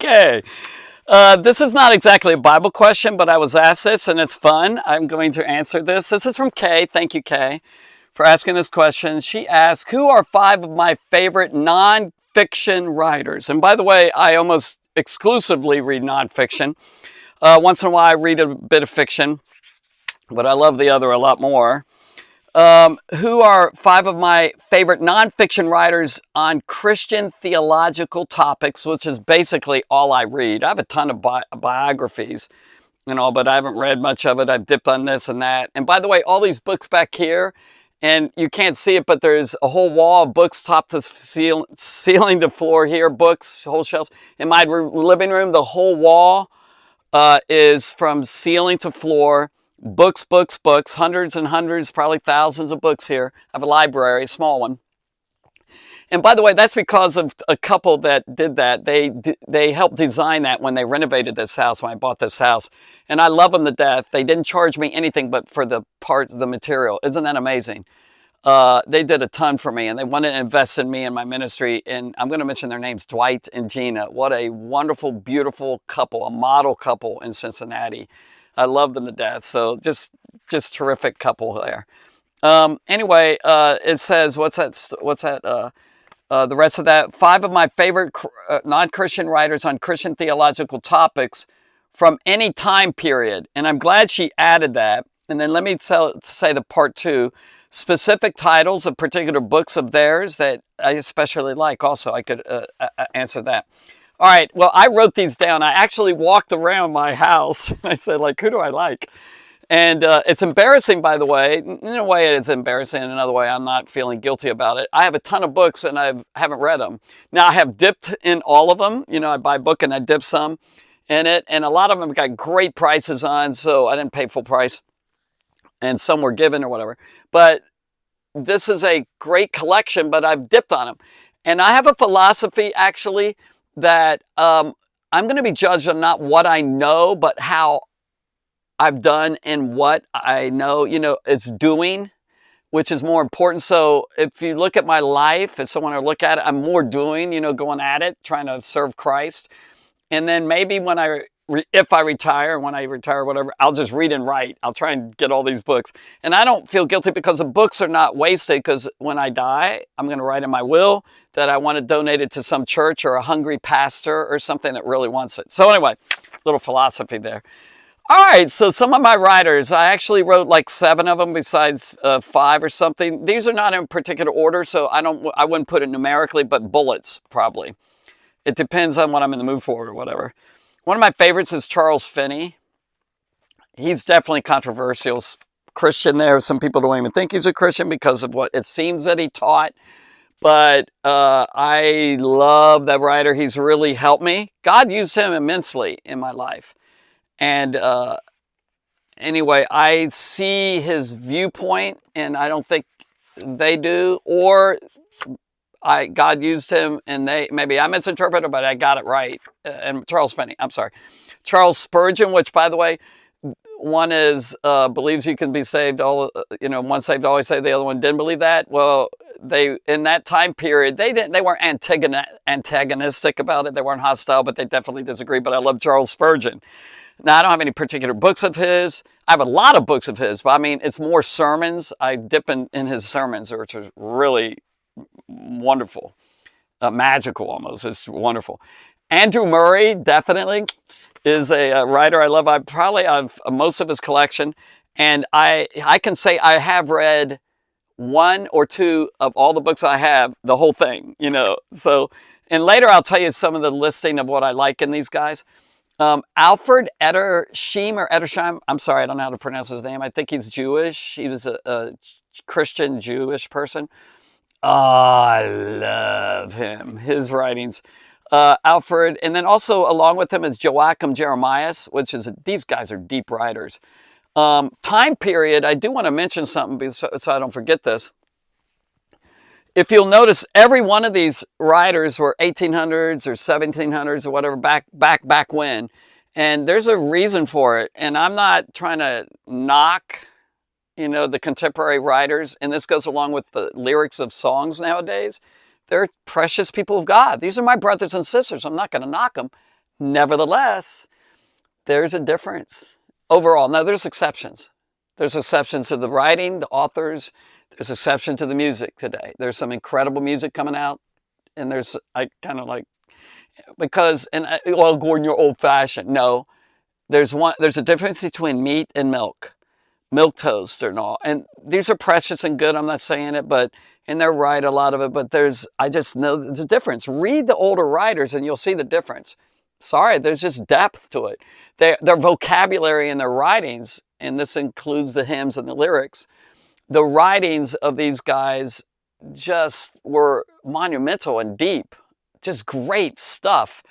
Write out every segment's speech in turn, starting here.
Okay. This is not exactly a Bible question, but I was asked this and it's fun. I'm going to answer this. This is from Kay. Thank you, Kay, for asking this question. She asked, who are 5 of my favorite non-fiction writers? And by the way, I almost exclusively read non-fiction. Once in a while, I read a bit of fiction, but I love the other a lot more. Who are 5 of my favorite nonfiction writers on Christian theological topics, which is basically all I read. I have a ton of biographies, but I haven't read much of it. I've dipped on this and that. And by the way, all these books back here, and you can't see it, but there's a whole wall of books, top to ceiling to floor here, books, whole shelves. In my living room, the whole wall is from ceiling to floor. Books, books, books, hundreds and hundreds, probably thousands of books here. I have a library, a small one. And by the way, that's because of a couple that did that. They helped design that when they renovated this house, when I bought this house. And I love them to death. They didn't charge me anything but for the parts, the material. Isn't that amazing? They did a ton for me, and they wanted to invest in me and my ministry. And I'm going to mention their names, Dwight and Gina. What a wonderful, beautiful couple, a model couple in Cincinnati. I love them to death. So just terrific couple there. Anyway, it says, what's that? The rest of that, 5 of my favorite non-Christian writers on Christian theological topics from any time period. And I'm glad she added that. And then let me say the part 2, specific titles of particular books of theirs that I especially like. Also, I could answer that. All right, well, I wrote these down. I actually walked around my house. I said, who do I like? And it's embarrassing, by the way. In a way, it is embarrassing. In another way, I'm not feeling guilty about it. I have a ton of books, and I haven't read them. Now, I have dipped in all of them. I buy a book, and I dip some in it. And a lot of them got great prices on, so I didn't pay full price. And some were given or whatever. But this is a great collection, but I've dipped on them. And I have a philosophy, actually, that I'm going to be judged on not what I know, but how I've done and what I know, it's doing, which is more important. So if you look at my life, if someone will look at it, I'm more doing, going at it, trying to serve Christ. And then maybe if I retire, when I retire, whatever, I'll just read and write. I'll try and get all these books. And I don't feel guilty because the books are not wasted, because when I die, I'm going to write in my will that I want to donate it to some church or a hungry pastor or something that really wants it. So anyway, little philosophy there. All right, so some of my writers, I actually wrote 7 of them besides 5 or something. These are not in particular order, so I wouldn't put it numerically, but bullets probably. It depends on what I'm in the mood for or whatever. One of my favorites is Charles Finney. He's definitely controversial Christian there. Some people don't even think he's a Christian because of what it seems that he taught. But I love that writer. He's really helped me. God used him immensely in my life. And anyway, I see his viewpoint, and I don't think they do. Or God used him, and maybe I misinterpreted, but I got it right. And Charles Finney, I'm sorry. Charles Spurgeon, which, by the way, one is believes you can be saved, one saved, always saved. The other one didn't believe that. Well, they, in that time period, they weren't antagonistic about it. They weren't hostile, but they definitely disagreed. But I love Charles Spurgeon. Now, I don't have any particular books of his. I have a lot of books of his, but I mean, it's more sermons. I dip in his sermons, which is really wonderful, magical almost. It's wonderful. Andrew Murray, definitely, is a writer I love. I probably have most of his collection, and I can say I have read 1 or 2 of all the books I have, the whole thing, So, and later I'll tell you some of the listing of what I like in these guys. Alfred Edersheim, I'm sorry, I don't know how to pronounce his name. I think he's Jewish. He was a Christian Jewish person. Oh, I love him, his writings. Alfred, and then also along with him is Joakim Jeremias, these guys are deep writers. Time period, I do want to mention something so I don't forget this. If you'll notice, every one of these writers were 1800s or 1700s or whatever, back when. And there's a reason for it. And I'm not trying to knock, the contemporary writers. And this goes along with the lyrics of songs nowadays. They're precious people of God. These are my brothers and sisters. I'm not going to knock them. Nevertheless, there's a difference overall. Now, there's exceptions. There's exceptions to the writing, the authors. There's exception to the music today. There's some incredible music coming out, and I kind of like, because, and well, Gordon, you're old fashioned. No, there's a difference between meat and milk toast and all. And these are precious and good. I'm not saying it, and they're right, a lot of it, but I just know there's a difference. Read the older writers and you'll see the difference. Sorry, there's just depth to it. Their vocabulary and their writings, and this includes the hymns and the lyrics, the writings of these guys just were monumental and deep. Just great stuff.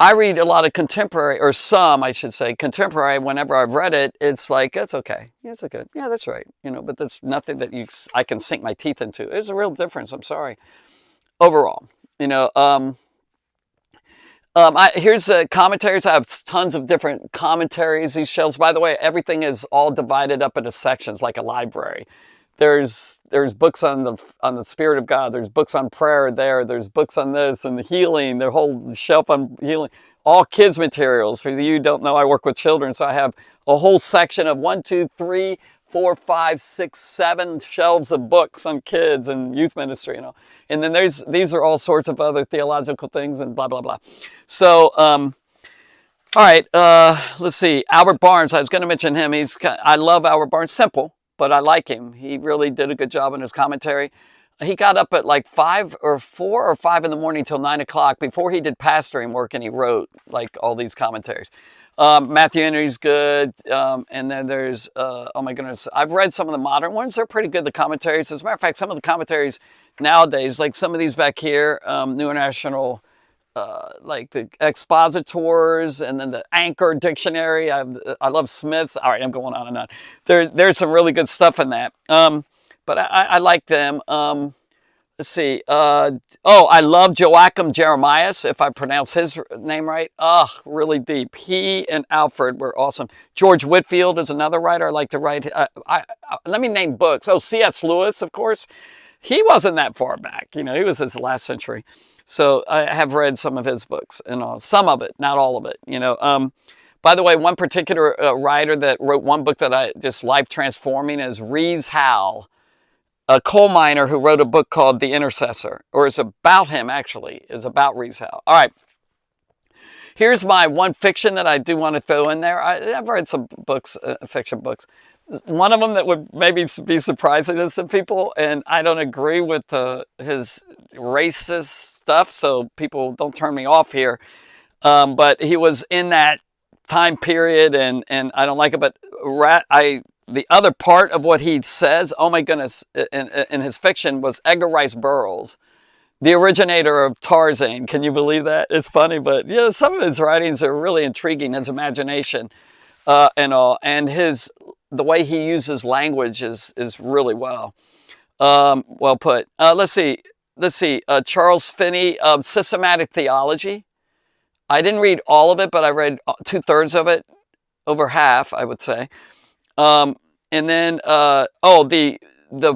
I read a lot of contemporary, or some, I should say, contemporary. Whenever I've read it, it's like, it's okay. Yeah, it's okay. Yeah, that's right. But that's nothing that I can sink my teeth into. There's a real difference. I'm sorry. Overall, here's commentaries. I have tons of different commentaries. These shelves, by the way, everything is all divided up into sections like a library. There's books on the Spirit of God. There's books on prayer there. There's books on this and the healing. The whole shelf on healing. All kids materials. For you who don't know, I work with children, so I have a whole section of 1, 2, 3, 4, 5, 6, 7 shelves of books on kids and youth ministry. And then these are all sorts of other theological things and blah blah blah. So. All right, let's see. Albert Barnes, I was going to mention him. I love Albert Barnes. Simple, but I like him. He really did a good job in his commentary. He got up at like 5 or 4 or 5 in the morning till 9 o'clock before he did pastoring work, and he wrote like all these commentaries. Matthew Henry's good, and then there's, oh my goodness, I've read some of the modern ones. They're pretty good, the commentaries. As a matter of fact, some of the commentaries nowadays, like some of these back here, New International, like the expositors, and then the Anchor Dictionary. I love Smith's. All right, I'm going on and on. There's some really good stuff in that. But I like them. Let's see. I love Joakim Jeremias, if I pronounce his name right. Really deep. He and Alfred were awesome. George Whitefield is another writer I like to write. Let me name books. C.S. Lewis, of course. He wasn't that far back. He was his last century. So I have read some of his books, and some of it, not all of it. By the way, one particular writer that wrote one book that I just life transforming is Rees Howell, a coal miner who wrote a book called The Intercessor, or it's about him actually, is about Rees Howell. All right. Here's my one fiction that I do want to throw in there. I've read some books, fiction books. One of them that would maybe be surprising to some people, and I don't agree with his racist stuff, so people don't turn me off here. But he was in that time period, and I don't like it. But the other part of what he says, oh my goodness, in his fiction was Edgar Rice Burroughs, the originator of Tarzan. Can you believe that? It's funny, but yeah, some of his writings are really intriguing. His imagination and all, and the way he uses language is really well put. Let's see. Charles Finney, Systematic Theology. I didn't read all of it, but I read 2/3 of it, over half, I would say. And then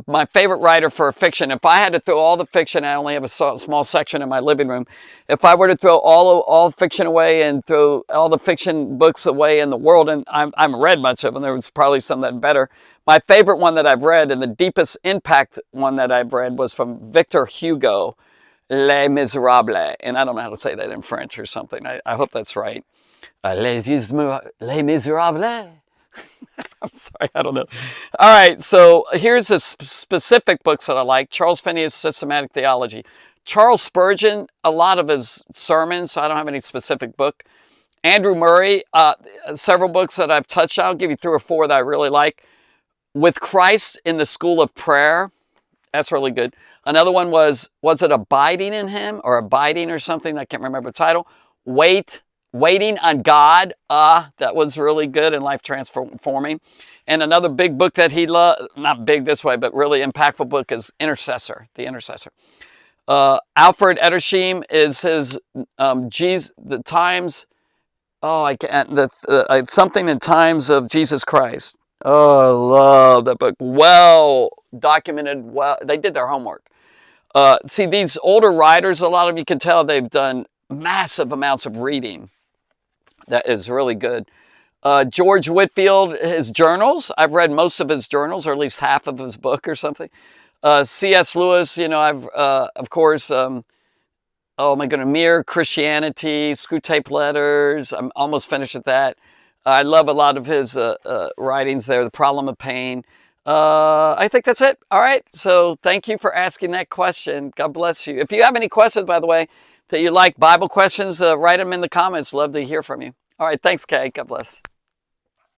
my favorite writer for fiction. If I had to throw all the fiction, I only have a small section in my living room. If I were to throw all fiction away and throw all the fiction books away in the world, and I haven't read much of them, there was probably some that are better. My favorite one that I've read, and the deepest impact one that I've read, was from Victor Hugo, Les Miserables. And I don't know how to say that in French or something. I hope that's right. Les Miserables. I'm sorry, I don't know. All right, so here's the specific books that I like. Charles Finney's Systematic Theology. Charles Spurgeon, a lot of his sermons, so I don't have any specific book. Andrew Murray, several books that I've touched on. I'll give you 3 or 4 that I really like. With Christ in the School of Prayer. That's really good. Another one was it Abiding in Him or Abiding or something? I can't remember the title. Waiting on God, that was really good and life transforming. And another big book that he loved, not big this way, but really impactful book, is Intercessor, The Intercessor. Alfred Edersheim is his the times. Oh, I can't. Something in Times of Jesus Christ. Oh, I love that book. Well documented. Well, they did their homework. See, these older writers, a lot of you can tell they've done massive amounts of reading. That is really good. George Whitefield, his journals. I've read most of his journals, or at least half of his book or something. C.S. Lewis, I've, of course, oh my goodness, Mere Christianity, Screwtape Letters. I'm almost finished with that. I love a lot of his writings there, The Problem of Pain. I think that's it. All right. So thank you for asking that question. God bless you. If you have any questions, by the way, that you like, Bible questions, write them in the comments. Love to hear from you. All right. Thanks, Kay. God bless.